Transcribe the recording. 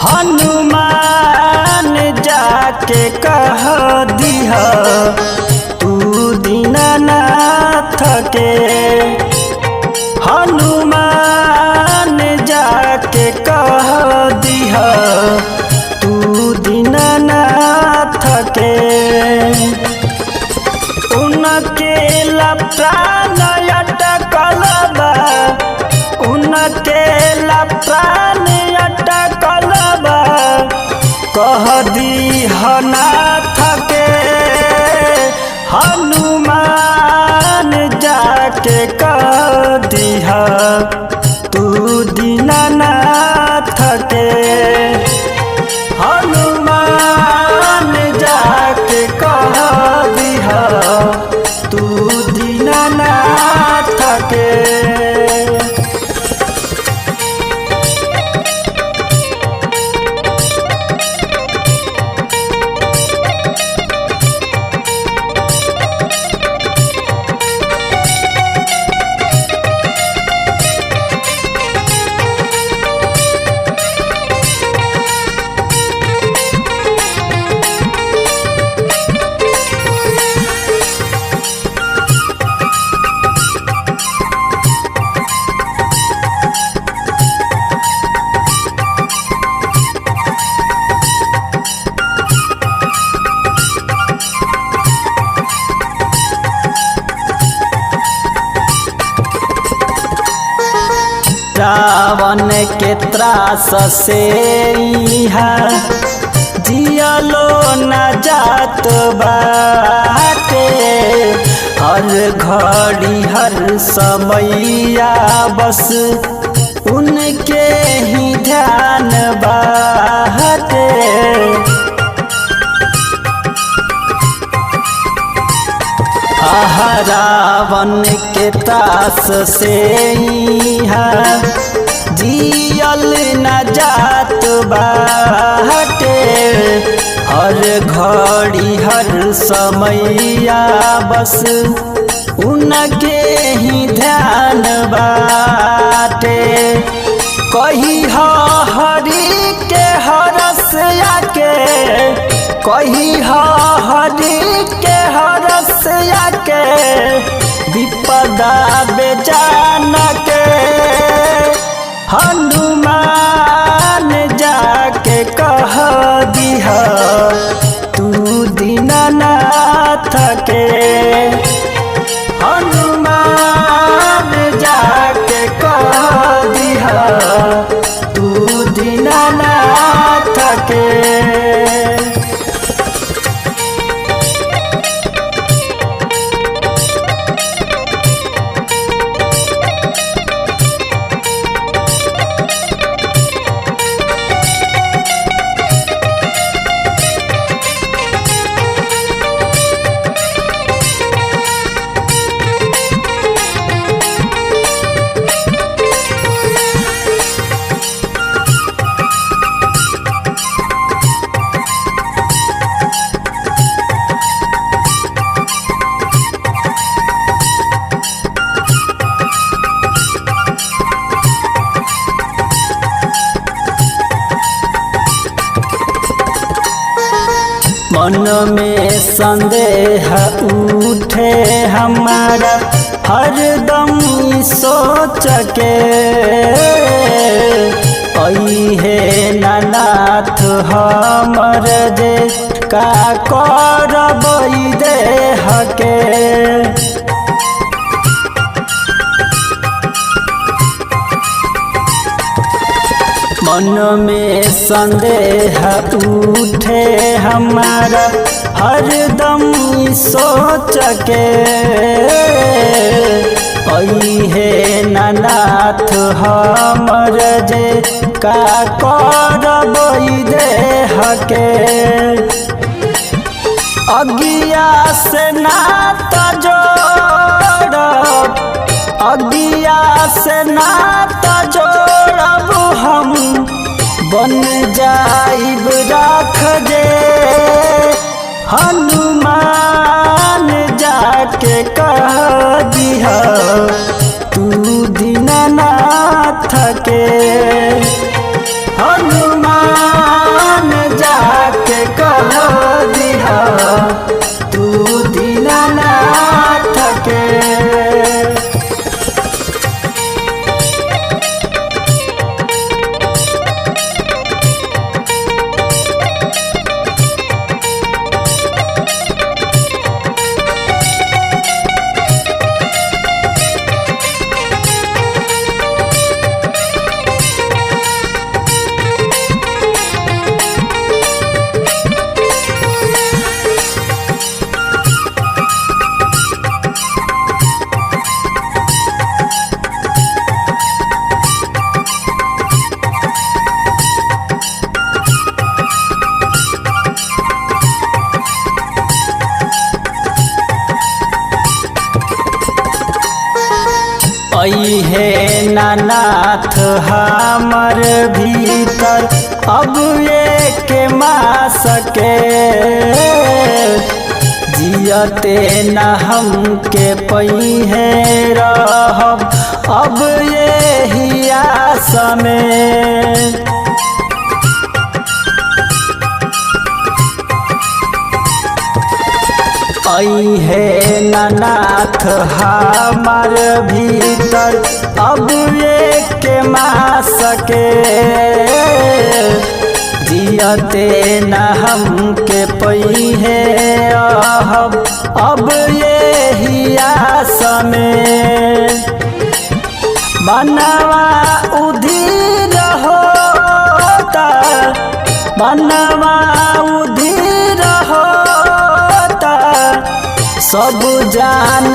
हनुमान जाके कह दिह तू दीनानाथ के। हनुमान जाके कह दिह तू दीनानाथ के। उनके ला प्राण अटकल बा, उनके ला प्राण अटकल बा, कह दीह नाथ के। हनुमान जाके कह दीह तू दीनानाथ के। हनुमान जाके कह दीह तू दीनानाथ के। रावण के त्रास से जियलो न जात बाटे। हर घड़ी हर समैया बस उनके ही ध्यान बाटे। रावण के त्रास से जियल न जात बाटे। हर घड़ी हर समैया बस उनके ही ध्यान बाटे। कही हरि के हरस आके, कही हरि के हरस आके, विपदा बेजान के। हनुमान जाके कह दिह तू दीनानाथ के। हनुमान जाके कह दिह तू दीनानाथ के। मन में संदेह उठे हमारा हरदम सोच के। हे नाथ हमर जे का करब देह के। मन में संदेह उठे हमारा हरदम सोच के। हे नाथ हमर जे का करब देह के। अगिया से नात जोड़ब, अगिया से नात जोड़ब हम, बन जाइब राख जे। हनुमान जाके कह दिह तू दीनानाथ के। हनुमान है नानाथ हमर भीतर अब ये के मास के जियते न हमके पई है रहब अब ये हियास में। आई है नानाथ हमार भीतर अब ये के मास के जियते न हमके पई है अब ये हियास में। बनवा उधीर होता बनवा उधीर होता सब जान